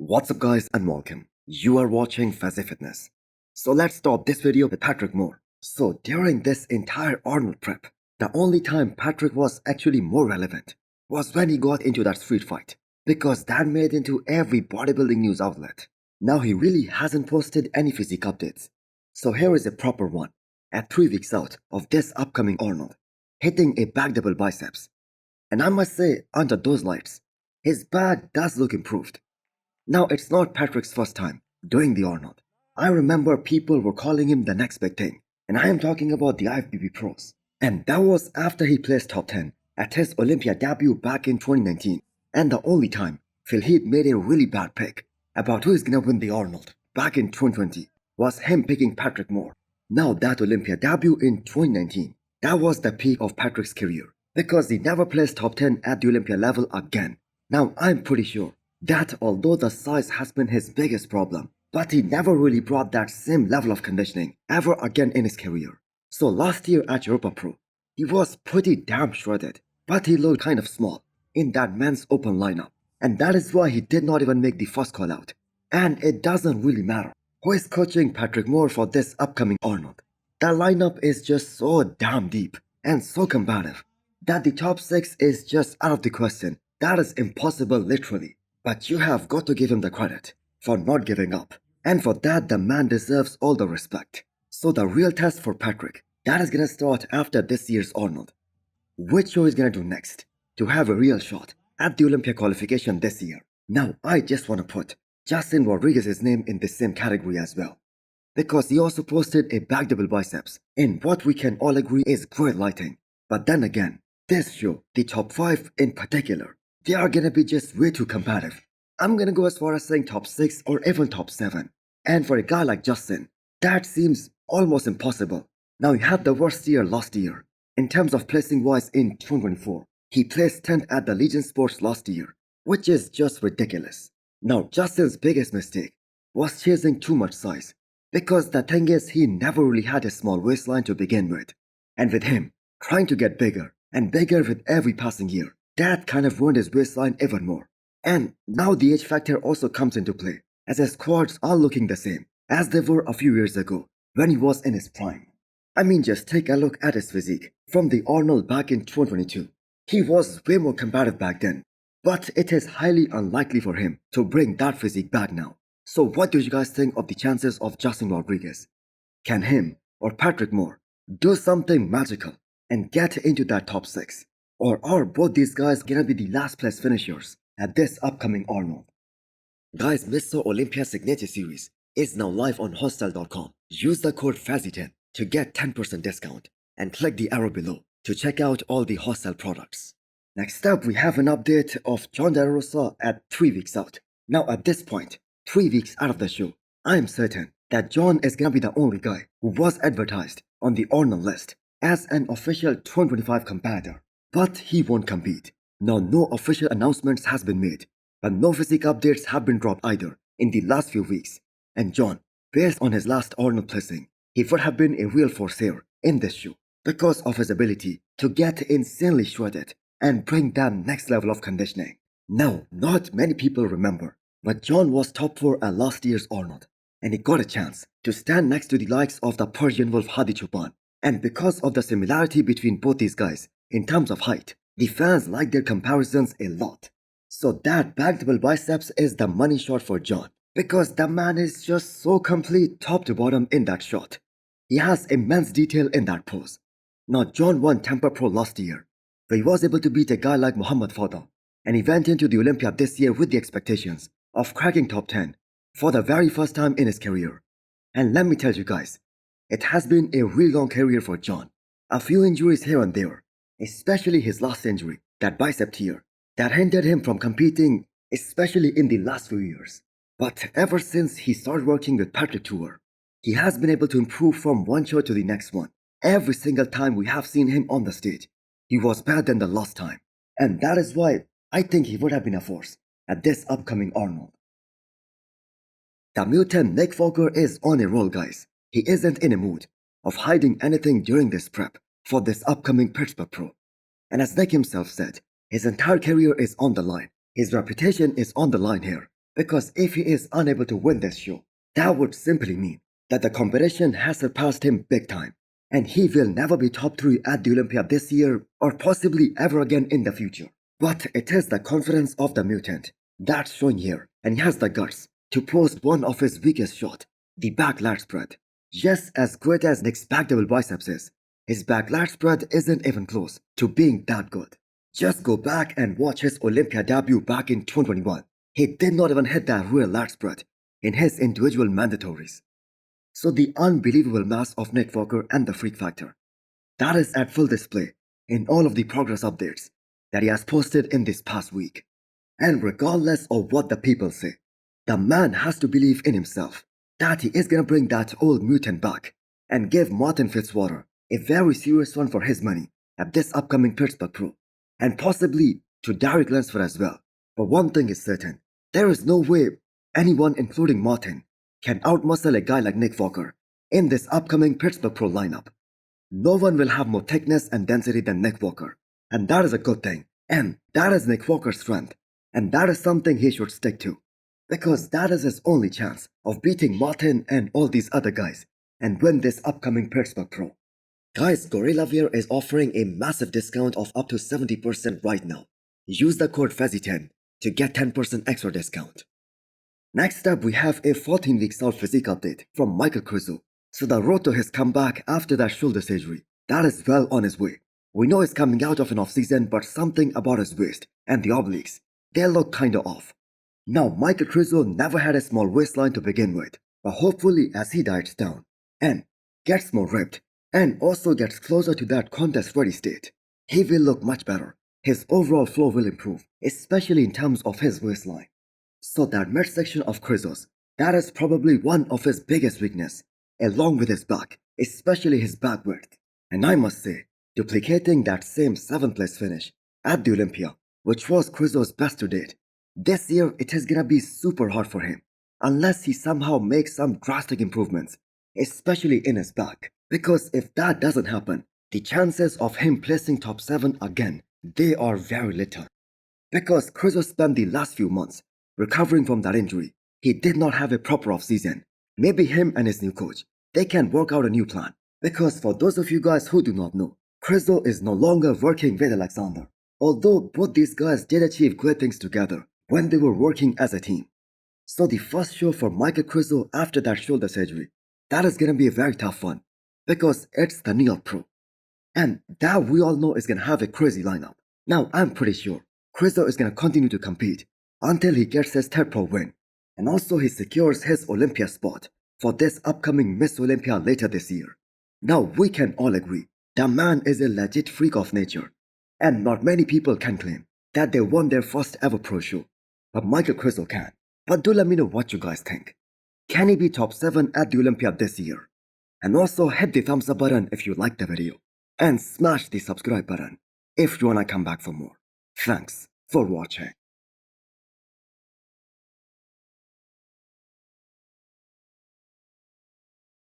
What's up guys and welcome. You are watching Fazi Fitness. So let's start this video with Patrick Moore. So during this entire Arnold prep, the only time Patrick was actually more relevant was when he got into that street fight, because that made into every bodybuilding news outlet. Now he really hasn't posted any physique updates. So here is a proper one, at 3 weeks out of this upcoming Arnold, hitting a back double biceps. And I must say, under those lights, his back does look improved. Now, it's not Patrick's first time doing the Arnold. I remember people were calling him the next big thing, and I am talking about the IFBB Pros. And that was after he placed top 10 at his Olympia debut back in 2019, and the only time Phil Heath made a really bad pick about who is gonna win the Arnold back in 2020 was him picking Patrick Moore. Now that Olympia debut in 2019, that was the peak of Patrick's career, because he never placed top 10 at the Olympia level again. Now I'm pretty sure that although the size has been his biggest problem, but he never really brought that same level of conditioning ever again in his career. So last year at Europa Pro, he was pretty damn shredded, but he looked kind of small in that men's open lineup, and that is why he did not even make the first call out. And it doesn't really matter who is coaching Patrick Moore for this upcoming Arnold. The lineup is just so damn deep and so combative that the top 6 is just out of the question. That is impossible literally. But you have got to give him the credit for not giving up. And for that, the man deserves all the respect. So the real test for Patrick, that is gonna start after this year's Arnold. Which show is gonna do next to have a real shot at the Olympia qualification this year? Now, I just wanna put Justin Rodriguez's name in the same category as well, because he also posted a back double biceps in what we can all agree is great lighting. But then again, this show, the top 5 in particular, they are gonna be just way too combative. I'm gonna go as far as saying top 6 or even top 7. And for a guy like Justin, that seems almost impossible. Now he had the worst year last year. In terms of placing wise in 2024, he placed 10th at the Legion Sports last year, which is just ridiculous. Now Justin's biggest mistake was chasing too much size, because the thing is he never really had a small waistline to begin with. And with him trying to get bigger and bigger with every passing year, that kind of ruined his waistline even more. And now the age factor also comes into play, as his quads are looking the same as they were a few years ago when he was in his prime. I mean, just take a look at his physique from the Arnold back in 2022. He was way more combative back then, but it is highly unlikely for him to bring that physique back now. So what do you guys think of the chances of Justin Rodriguez? Can him or Patrick Moore do something magical and get into that top 6? Or are both these guys gonna be the last place finishers at this upcoming Arnold? Guys, Mr. Olympia Signature Series is now live on hostel.com. Use the code FAZI10 to get 10% discount and click the arrow below to check out all the hostel products. Next up, we have an update of Jon DeRosa at 3 weeks out. Now at this point, 3 weeks out of the show, I am certain that Jon is gonna be the only guy who was advertised on the Arnold list as an official 2025 competitor. But he won't compete. Now no official announcements has been made, but no physique updates have been dropped either in the last few weeks. And Jon, based on his last Arnold placing, he would have been a real force here in this show because of his ability to get insanely shredded and bring that next level of conditioning. Now, not many people remember, but Jon was top 4 at last year's Arnold, and he got a chance to stand next to the likes of the Persian Wolf Hadi Choopan. And because of the similarity between both these guys in terms of height, the fans like their comparisons a lot. So that back double biceps is the money shot for Jon, because the man is just so complete top to bottom in that shot. He has immense detail in that pose. Now Jon won Tampa Pro last year, where he was able to beat a guy like Muhammad Fadal, and he went into the Olympia this year with the expectations of cracking top 10 for the very first time in his career. And let me tell you guys, it has been a really long career for Jon. A few injuries here and there, especially his last injury, that bicep tear, that hindered him from competing, especially in the last few years. But ever since he started working with Patrick Tour, he has been able to improve from one show to the next one. Every single time we have seen him on the stage, he was better than the last time. And that is why I think he would have been a force at this upcoming Arnold. The mutant Nick Fokker is on a roll, guys. He isn't in a mood of hiding anything during this prep for this upcoming Pittsburgh Pro. And as Nick himself said, his entire career is on the line. His reputation is on the line here. Because if he is unable to win this show, that would simply mean that the competition has surpassed him big time, and he will never be top 3 at the Olympia this year or possibly ever again in the future. But it is the confidence of the mutant that's showing here, and he has the guts to post one of his weakest shot, the back lat spread. Just as great as Nick's back double biceps is, his back lat spread isn't even close to being that good. Just go back and watch his Olympia debut back in 2021. He did not even hit that real lat spread in his individual mandatories. So the unbelievable mass of Nick Walker and the freak factor, that is at full display in all of the progress updates that he has posted in this past week. And regardless of what the people say, the man has to believe in himself that he is gonna bring that old mutant back and give Martin-Fitzwater a very serious one for his money at this upcoming Pittsburgh Pro, and possibly to Derek Lansford as well. But one thing is certain, there is no way anyone including Martin can outmuscle a guy like Nick Walker in this upcoming Pittsburgh Pro lineup. No one will have more thickness and density than Nick Walker, and that is a good thing, and that is Nick Walker's strength, and that is something he should stick to, because that is his only chance of beating Martin and all these other guys and win this upcoming Pittsburgh Pro. Guys, Gorilla Wear is offering a massive discount of up to 70% right now. Use the code Fazi10 to get 10% extra discount. Next up, we have a 14-week out physique update from Michael Krizo. So the road to his comeback after that shoulder surgery, that is well on his way. We know he's coming out of an off-season, but something about his waist and the obliques, they look kinda off. Now, Michael Krizo never had a small waistline to begin with, but hopefully as he diets down and gets more ripped and also gets closer to that contest-ready state, he will look much better. His overall flow will improve, especially in terms of his waistline. So that midsection of Krizo's, that is probably one of his biggest weakness, along with his back, especially his back width. And I must say, duplicating that same 7th place finish at the Olympia, which was Krizo's best to date, this year it is gonna be super hard for him, unless he somehow makes some drastic improvements, especially in his back. Because if that doesn't happen, the chances of him placing top 7 again, they are very little. Because Krizo spent the last few months recovering from that injury, he did not have a proper off-season. Maybe him and his new coach, they can work out a new plan. Because for those of you guys who do not know, Krizo is no longer working with Alexander. Although both these guys did achieve great things together when they were working as a team. So the first show for Michael Krizo after that shoulder surgery, that is gonna be a very tough one. Because it's the New York Pro. And that we all know is gonna have a crazy lineup. Now I'm pretty sure Krizo is gonna continue to compete until he gets his 3rd Pro win. And also he secures his Olympia spot for this upcoming Miss Olympia later this year. Now we can all agree, the man is a legit freak of nature. And not many people can claim that they won their first ever pro show. But Michael Krizo can. But do let me know what you guys think. Can he be top 7 at the Olympia this year? And also hit the thumbs up button if you liked the video. And smash the subscribe button if you wanna come back for more. Thanks for watching.